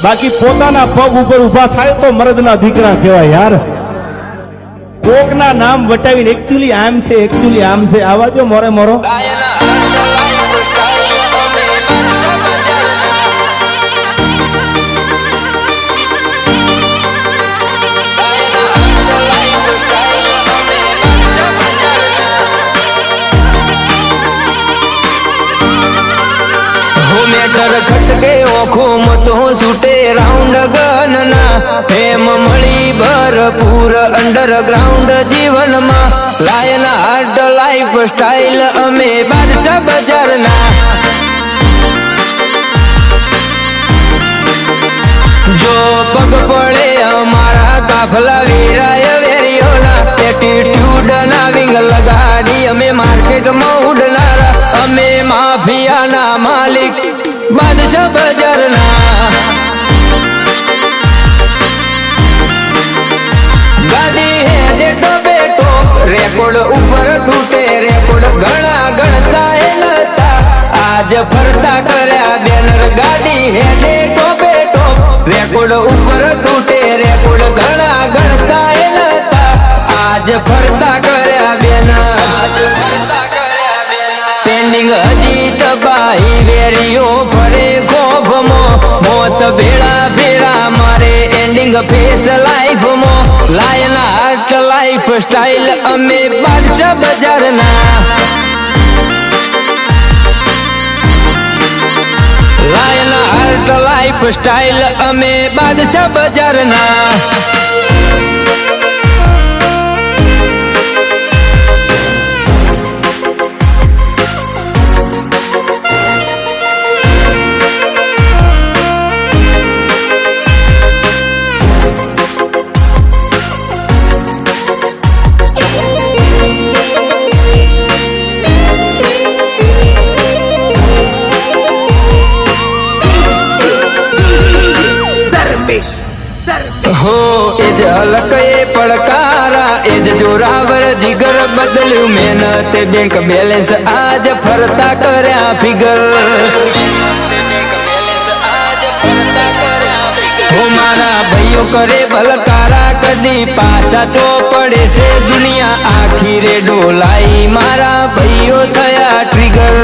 બાકી પોતાના પગ ઉપર ઊભા થાય તો મર્દના દીકરા કહેવાય યાર. કોકના નામ વટાવીને એકચ્યુઅલી આમ છે આવા જો મોરે મોરો. મેટર ખટકે ઓખો મતો છૂટે રાઉન્ડ ગનના પ્રેમ મળી ભરપૂર અંડરગ્રાઉન્ડ જીવનમાં લાયન હાર્ડ લાઈફ સ્ટાઈલ અમે બાદશાહ બજારના. જો પગ પડે અમારા કાફલા વેરાય વેરીઓના એટીટ્યુડ ના વિંગ લગાડી અમે માર્કેટમાં ઉડનારા અમે માફિયાના માલિક બાદશાહ બજારના. ગાડી હેડે ડબે ટોપ રેકોર્ડ ઉપર તૂટે રેકોર્ડ ઘણા ગણતા એ નતા આજ ફરતા કર્યા બેનર. ગાડી હેડે ટોપે ટોપ રેકોર્ડ ઉપર તૂટે રેકોર્ડ ઘણા ગણતા એ નતા આજ ફરતા કર્યા બેનર. પેન્ડિંગ હજી તબાહી વેરીઓ ફરે ખોફમાં મોત ભેળા ભેળા મારે એન્ડિંગ ફેસ લાઈફમાં લાયન હાર્ટ લાઈફ સ્ટાઈલ અમે બાદશાહ બજારના. લાયન હાર્ટ લાઈફ સ્ટાઈલ અમે બાદશાહ બજારના. હો એ જ હલક એ પડકારા એ જ જોરાવર જીગર બદલ્યું મહેનત બેંક બેલેન્સ આજ ફરતા કર્યા ફિગર. હો મારા ભાઈઓ કરે ભલકારા કદી પાછા ચોપડે છે દુનિયા આખી રે ડોલાઈ મારા ભાઈઓ થયા ટ્રિગર.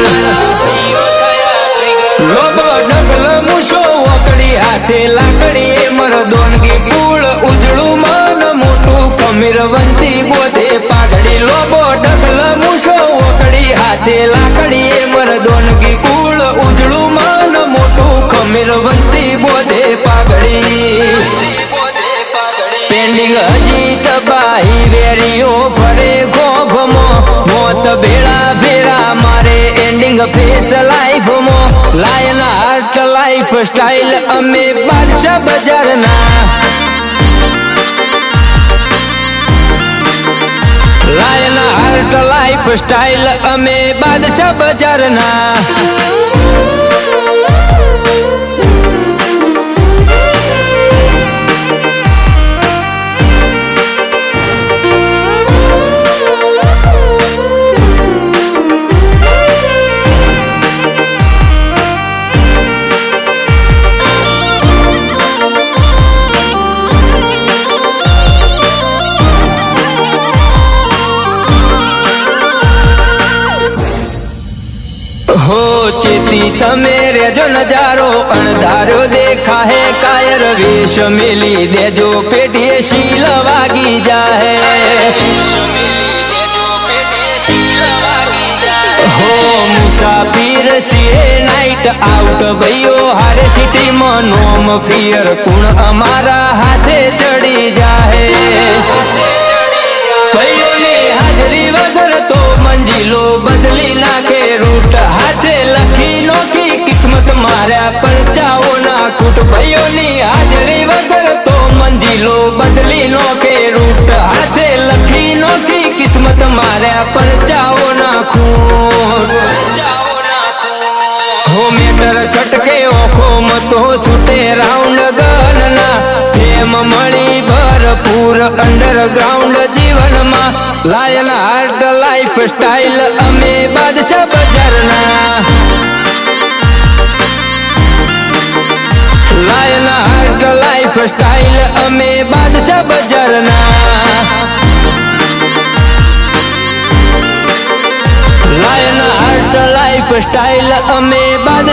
લોબો ડગલ મૂછો ઓકડી હાથે લાકડી એ મરદોનગી કુળ ઉજળું મન મોટું ખમીરવંતી બોધે પાઘડી. લોબો ડગલ મૂછો ઓકડી હાથે લાકડી એ મરદોનગી કુળ ઉજળું મન મોટું ખમીરવંતી બોધે પાઘડી. પેન્ડિંગ હજી તબાહી વેરીઓ ફરે ખોફમાં મોત ભેળા ભેળા મારે એન્ડિંગ ફેસ લાઈફમાં લાયન હાર્ટ લાઈફ સ્ટાઈલ અમે બાદશાહ બજારના. લાયન હાર્ટ લાઈફ સ્ટાઈલ અમે બાદશાહ બજારના. હો ચેતી તમે રેજો નજારો અણધાર્યો દેખા હે કાયર વેશ મેલી દેજો પેટીએ શીલ વાગી જાહે. હો મુસાફિર સિરે નાઈટ આઉટ ભાઈઓ હારે સિટીમાં નોમ ફિયર કુણ અમારા હાથે ચડી જાહે. ભાઈઓની હાજરી વગર તો મંજિલો બદલી નાખે રૂટ હાથે લખી નોખી કિસ્મત માર્યા પરચાઓના કૂટ. ભાઈઓની હાજરી વગર તો મંજિલો બદલી નોખે રૂટ હાથે લખી નોખી કિસ્મત માર્યા પરચાઓના ખૂટ. હો મેટર ખટકે ઓખો મતો છૂટે રાઉન્ડ ગનના પ્રેમ મળી ભરપૂર અંડરગ્રાઉન્ડ જીવનમાં લાયન હાર્ટ લાઈફ સ્ટાઈલ અમે બાદશાહ બજારના. લાયન સ્ટાઇલ અમે બાદશાહ બજારના લાયન આર્ટ લાઈફ સ્ટાઇલ અમે બાદશાહ